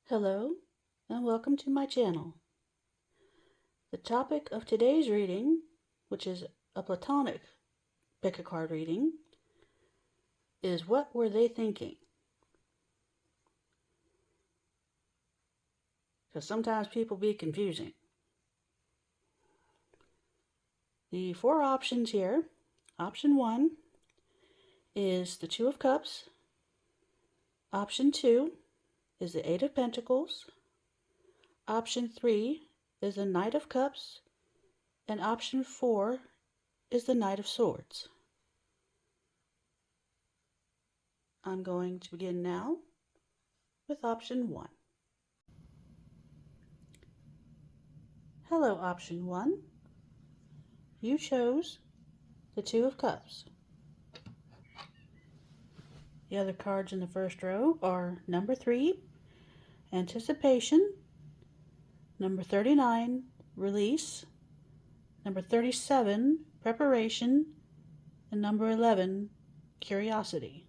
Hello, and welcome to my channel. The topic of today's reading, which is a Platonic pick-a-card reading, is what were they thinking? Because sometimes people be confusing. The four options here, option 1 is the Two of Cups, option 2 is the Eight of Pentacles, option 3 is the Knight of Cups, and option 4 is the Knight of Swords. I'm going to begin now with option 1. Hello, option 1. You chose the Two of Cups. The other cards in the first row are number 3, Anticipation, number 39, Release, number 37, Preparation, and number 11, Curiosity.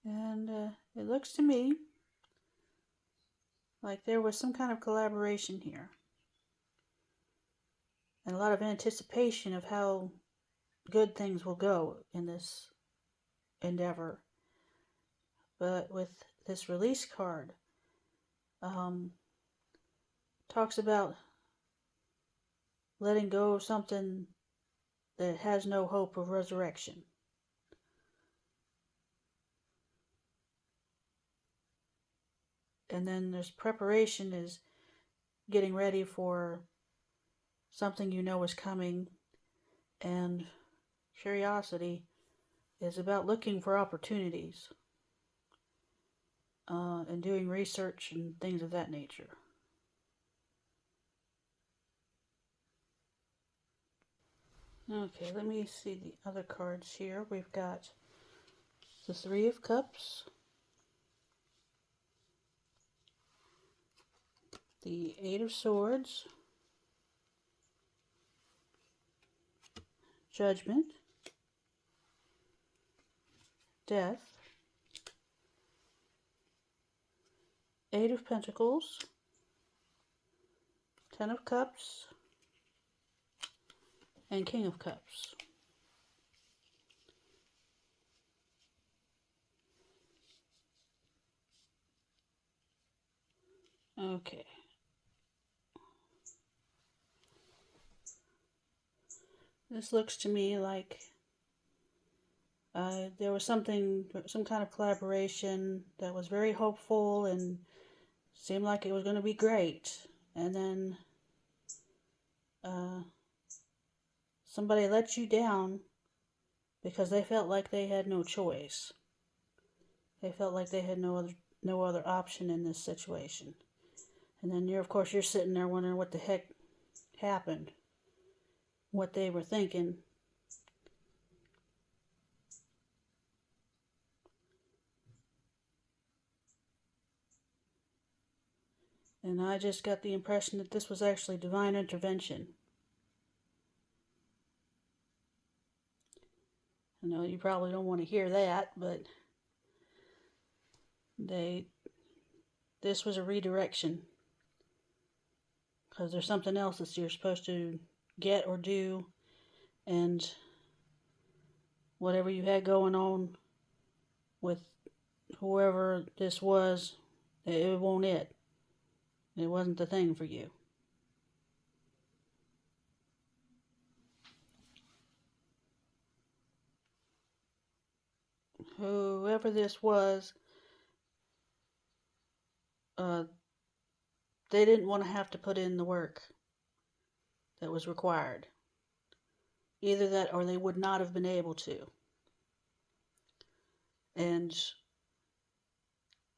And it looks to me like there was some kind of collaboration here. And a lot of anticipation of how good things will go in this endeavor. But with this release card, talks about letting go of something that has no hope of resurrection. And then there's preparation, is getting ready for something you know is coming. And curiosity is about looking for opportunities and doing research and things of that nature. Okay, let me see the other cards here. We've got the Three of Cups, the Eight of Swords, Judgment, Death, Eight of Pentacles, Ten of Cups, and King of Cups. Okay. This looks to me like there was some kind of collaboration that was very hopeful and seemed like it was going to be great. And then somebody let you down because they felt like they had no choice. They felt like they had no other option in this situation. And then of course you're sitting there wondering what the heck happened, what they were thinking. And I just got the impression that this was actually divine intervention. I know you probably don't want to hear that, but this was a redirection. Because there's something else that you're supposed to get or do, and whatever you had going on with whoever this was, it wasn't it. It wasn't the thing for you. Whoever this was, they didn't want to have to put in the work that was required. Either that or they would not have been able to. And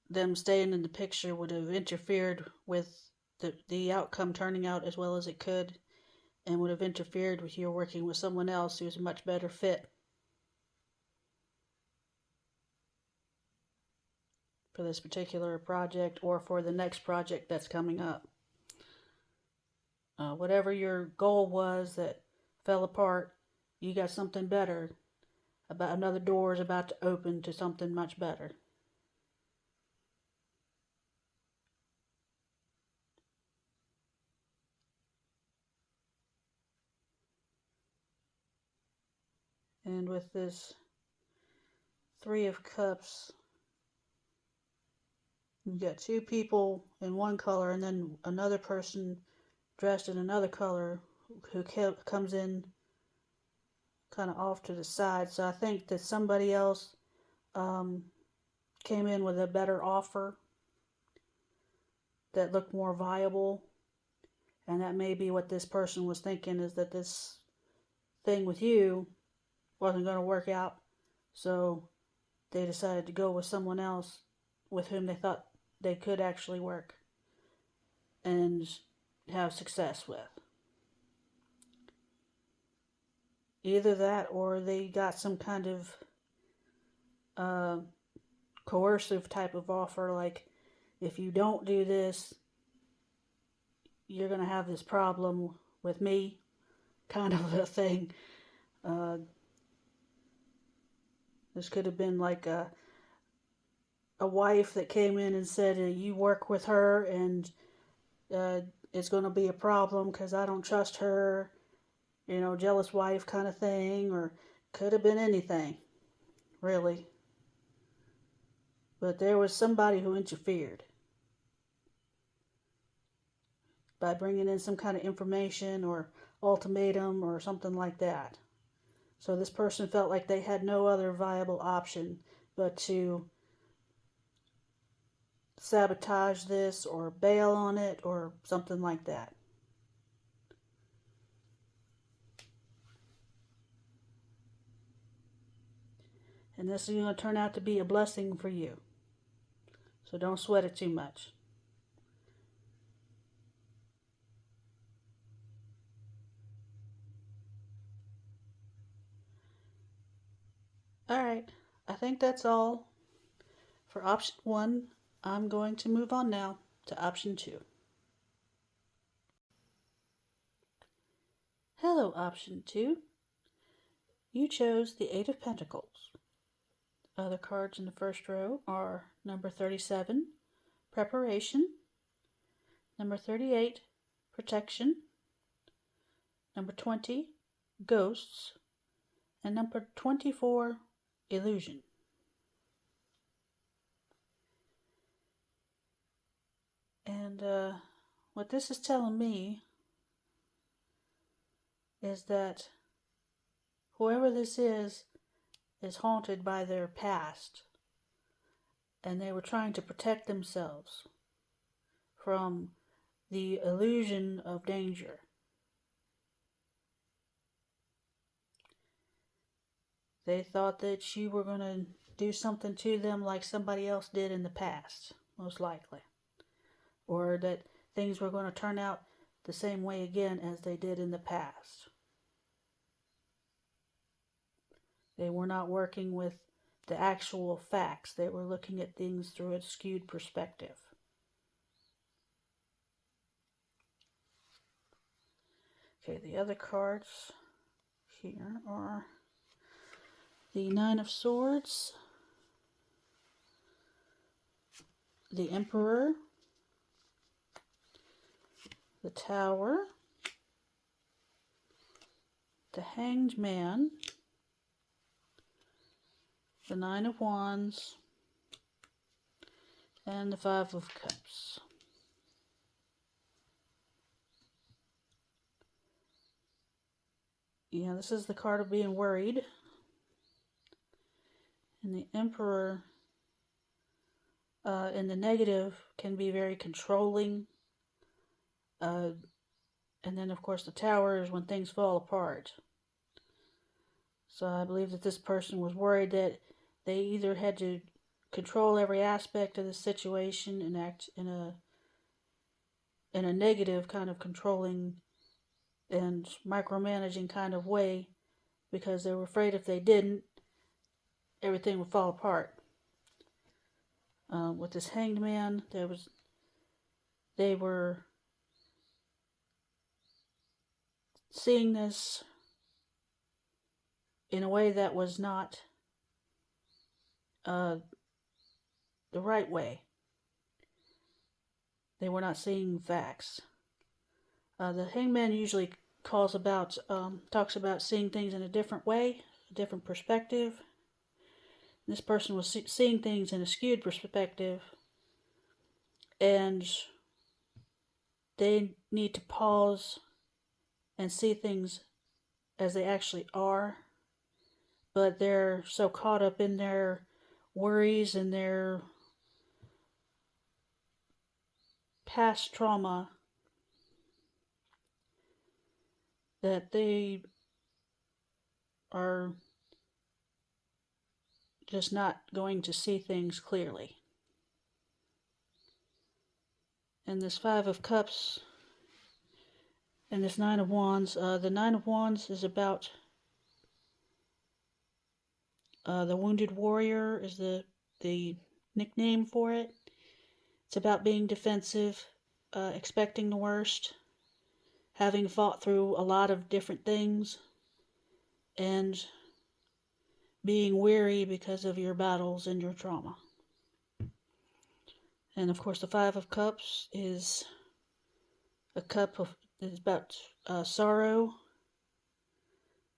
them staying in the picture would have interfered with the outcome turning out as well as it could, and would have interfered with your working with someone else who's a much better fit for this particular project or for the next project that's coming up. Whatever your goal was that fell apart, you got something better about another door is about to open to something much better. And with this Three of Cups, you got two people in one color and then another person dressed in another color who comes in kind of off to the side. So I think that somebody else came in with a better offer that looked more viable. And that may be what this person was thinking, is that this thing with you wasn't going to work out. So they decided to go with someone else with whom they thought they could actually work and have success with. Either that, or they got some kind of coercive type of offer, like, if you don't do this, you're going to have this problem with me, kind of a thing. This could have been like a wife that came in and said, you work with her and it's going to be a problem because I don't trust her, jealous wife kind of thing, or could have been anything, really. But there was somebody who interfered by bringing in some kind of information or ultimatum or something like that. So this person felt like they had no other viable option but to sabotage this or bail on it or something like that. And this is going to turn out to be a blessing for you. So don't sweat it too much. Alright, I think that's all for option 1. I'm going to move on now to option 2. Hello, option 2. You chose the 8 of Pentacles. Other cards in the first row are number 37, Preparation, number 38, Protection, number 20, Ghosts, and number 24, Illusion. And what this is telling me is that whoever this is haunted by their past, and they were trying to protect themselves from the illusion of danger. They thought that you were going to do something to them like somebody else did in the past, most likely. Or that things were going to turn out the same way again as they did in the past. They were not working with the actual facts. They were looking at things through a skewed perspective. Okay, the other cards here are the Nine of Swords, the Emperor, the Tower, the Hanged Man, the Nine of Wands, and the Five of Cups. Yeah, this is the card of being worried. And the Emperor, in the negative, can be very controlling. And then, of course, the Tower is when things fall apart. So I believe that this person was worried that they either had to control every aspect of the situation and act in a negative kind of controlling and micromanaging kind of way, because they were afraid if they didn't, everything would fall apart. With this Hanged Man, they were seeing this in a way that was not the right way. They were not seeing facts. The hangman usually talks about seeing things in a different way, a different perspective. This person was seeing things in a skewed perspective, and they need to pause and see things as they actually are, but they're so caught up in their worries and their past trauma that they are just not going to see things clearly. And this Five of Cups and this Nine of Wands, the Nine of Wands is about the wounded warrior is the nickname for it. It's about being defensive, expecting the worst, having fought through a lot of different things, and being weary because of your battles and your trauma. And of course, the Five of Cups is about sorrow,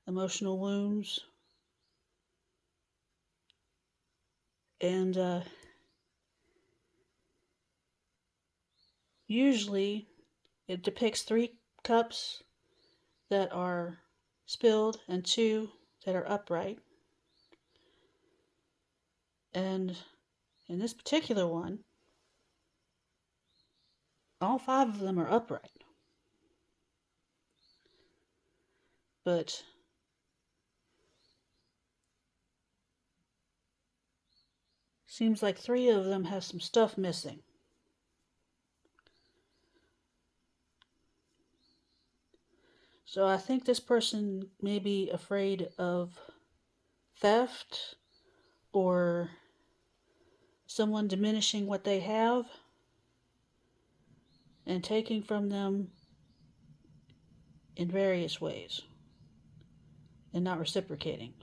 emotional wounds, and usually it depicts 3 cups that are spilled and 2 that are upright. And in this particular one, all 5 of them are upright. But seems like 3 of them have some stuff missing. So I think this person may be afraid of theft or someone diminishing what they have and taking from them in various ways and not reciprocating.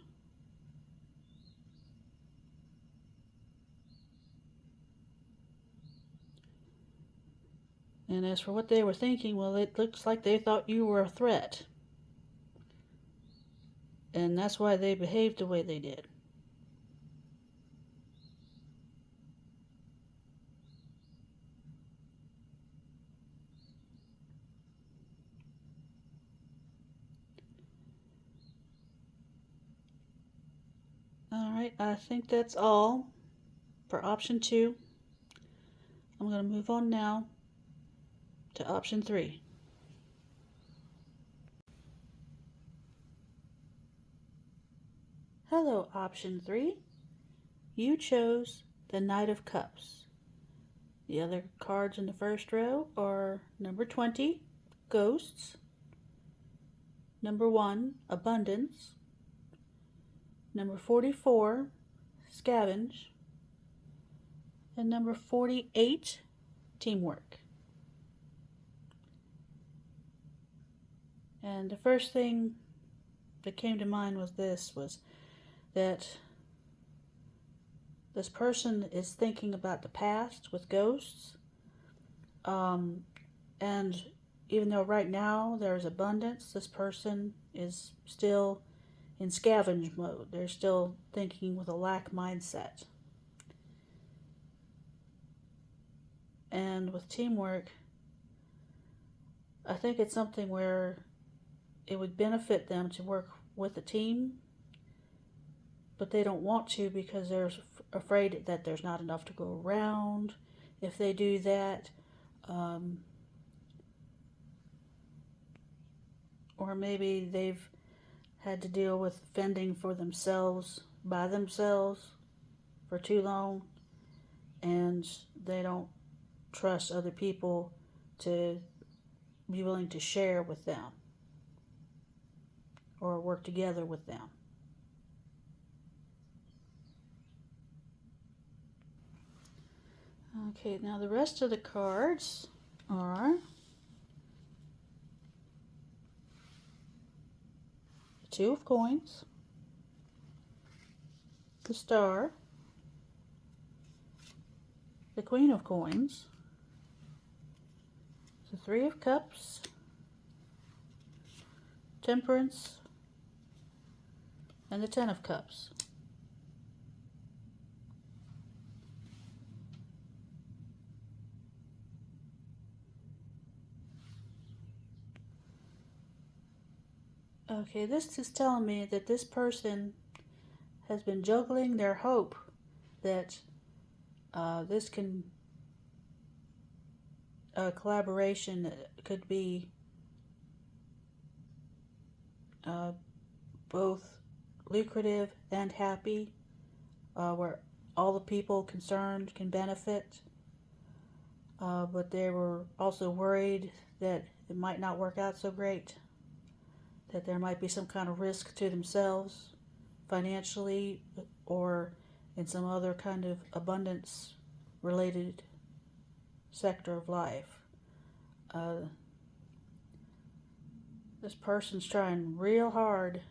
And as for what they were thinking, well, it looks like they thought you were a threat. And that's why they behaved the way they did. Alright, I think that's all for option 2. I'm going to move on now to option 3. Hello, option 3. You chose the Knight of Cups. The other cards in the first row are number 20, Ghosts, number 1, Abundance, number 44, Scavenge, and number 48, Teamwork. And the first thing that came to mind was that this person is thinking about the past with ghosts. And even though right now there's abundance, this person is still in scavenge mode. They're still thinking with a lack mindset. And with teamwork, I think it's something where it would benefit them to work with a team, but they don't want to because they're afraid that there's not enough to go around if they do that. Or maybe they've had to deal with fending for themselves by themselves for too long, and they don't trust other people to be willing to share with them or work together with them. Okay, now the rest of the cards are the Two of Coins, the Star, the Queen of Coins, the Three of Cups, Temperance, and the Ten of Cups. Okay, this is telling me that this person has been juggling their hope that this can collaboration could be both lucrative and happy, where all the people concerned can benefit, but they were also worried that it might not work out so great, that there might be some kind of risk to themselves financially or in some other kind of abundance related sector of life. This person's trying real hard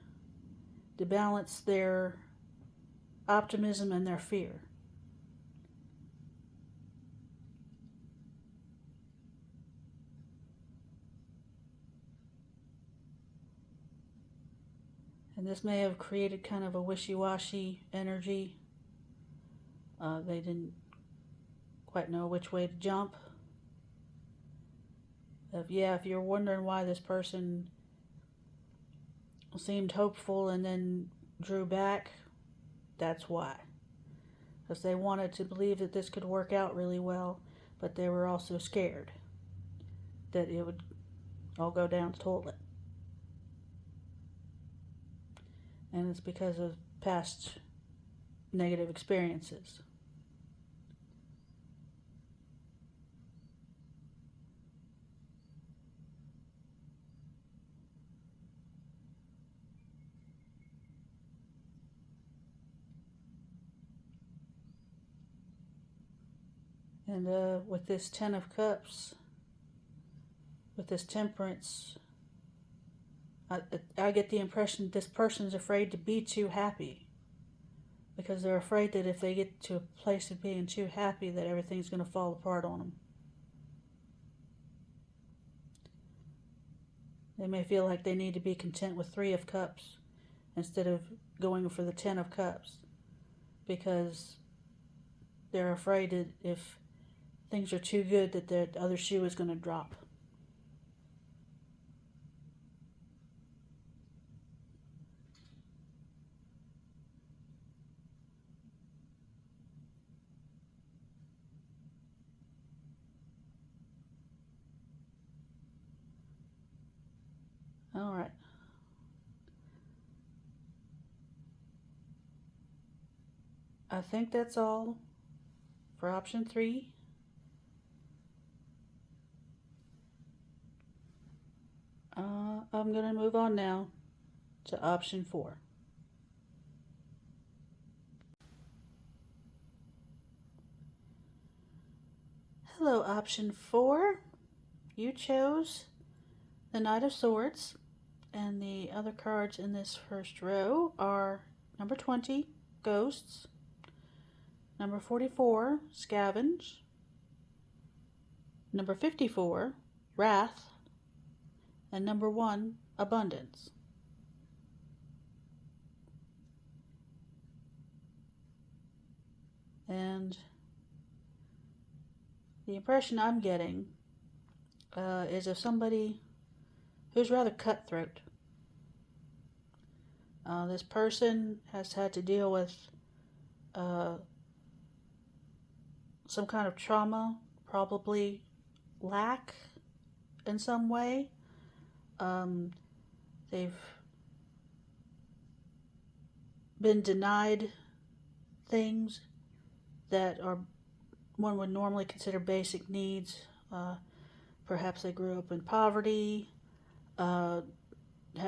to balance their optimism and their fear. And this may have created kind of a wishy-washy energy. They didn't quite know which way to jump. If you're wondering why this person seemed hopeful and then drew back, that's why. Because they wanted to believe that this could work out really well, but they were also scared that it would all go down the toilet. And it's because of past negative experiences. And with this Ten of Cups, with this Temperance, I get the impression that this person's afraid to be too happy, because they're afraid that if they get to a place of being too happy, that everything's going to fall apart on them. They may feel like they need to be content with Three of Cups instead of going for the Ten of Cups, because they're afraid that if things are too good, that the other shoe is going to drop. All right. I think that's all for option 3. I'm going to move on now to option 4. Hello, option 4. You chose the Knight of Swords, and the other cards in this first row are number 20, Ghosts, number 44, Scavenge, number 54, Wrath, and number 1, Abundance. And the impression I'm getting is of somebody who's rather cutthroat. This person has had to deal with some kind of trauma, probably lack in some way. They've been denied things that are one would normally consider basic needs. Perhaps they grew up in poverty, had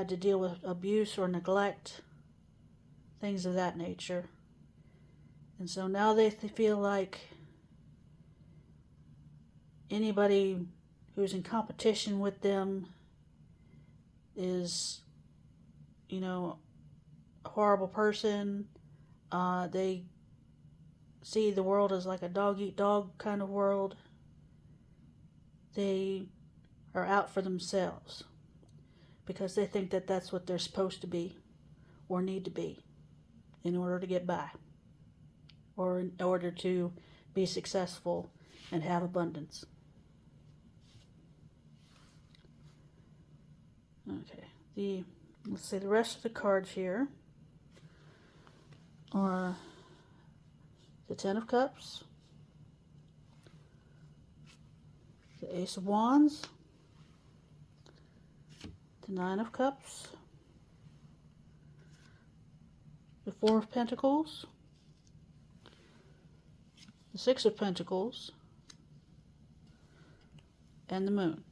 to deal with abuse or neglect, things of that nature. And so now they feel like anybody who's in competition with them is, a horrible person, They see the world as like a dog-eat-dog kind of world. They are out for themselves because they think that that's what they're supposed to be or need to be in order to get by or in order to be successful and have abundance. Okay, let's see, the rest of the cards here are the Ten of Cups, the Ace of Wands, the Nine of Cups, the Four of Pentacles, the Six of Pentacles, and the Moon.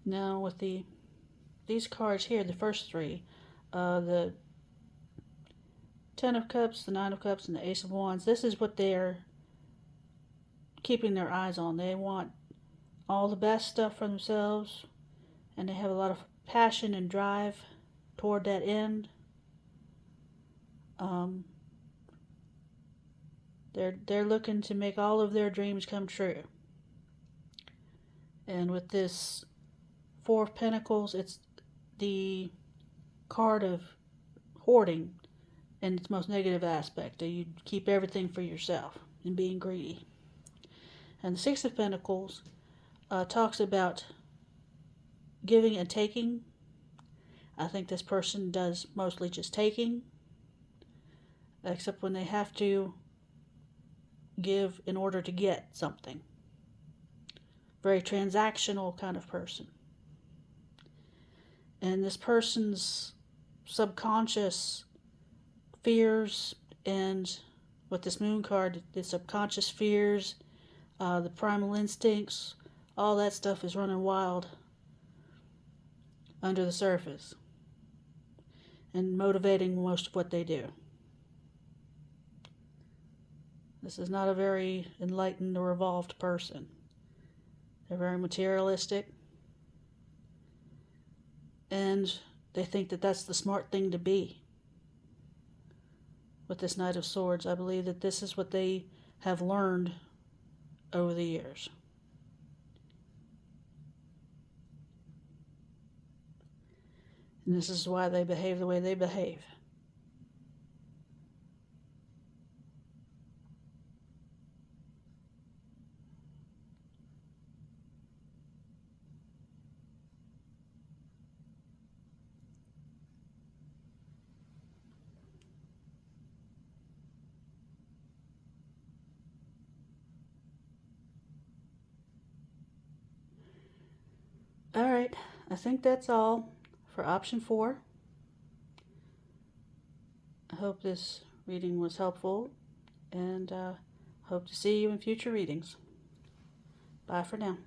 Now with these cards here, the first three, the Ten of Cups, the Nine of Cups, and the Ace of Wands, this is what they're keeping their eyes on. They want all the best stuff for themselves, and they have a lot of passion and drive toward that end. They're looking to make all of their dreams come true. And with this Four of Pentacles, it's the card of hoarding in its most negative aspect. You keep everything for yourself and being greedy. And the Six of Pentacles talks about giving and taking. I think this person does mostly just taking, except when they have to give in order to get something. Very transactional kind of person. And this person's subconscious fears, and with this Moon card, the subconscious fears, the primal instincts, all that stuff is running wild under the surface and motivating most of what they do. This is not a very enlightened or evolved person. They're very materialistic, and they think that that's the smart thing to be. With this Knight of Swords, I believe that this is what they have learned over the years. And this is why they behave the way they behave. Alright, I think that's all for option 4. I hope this reading was helpful, and hope to see you in future readings. Bye for now.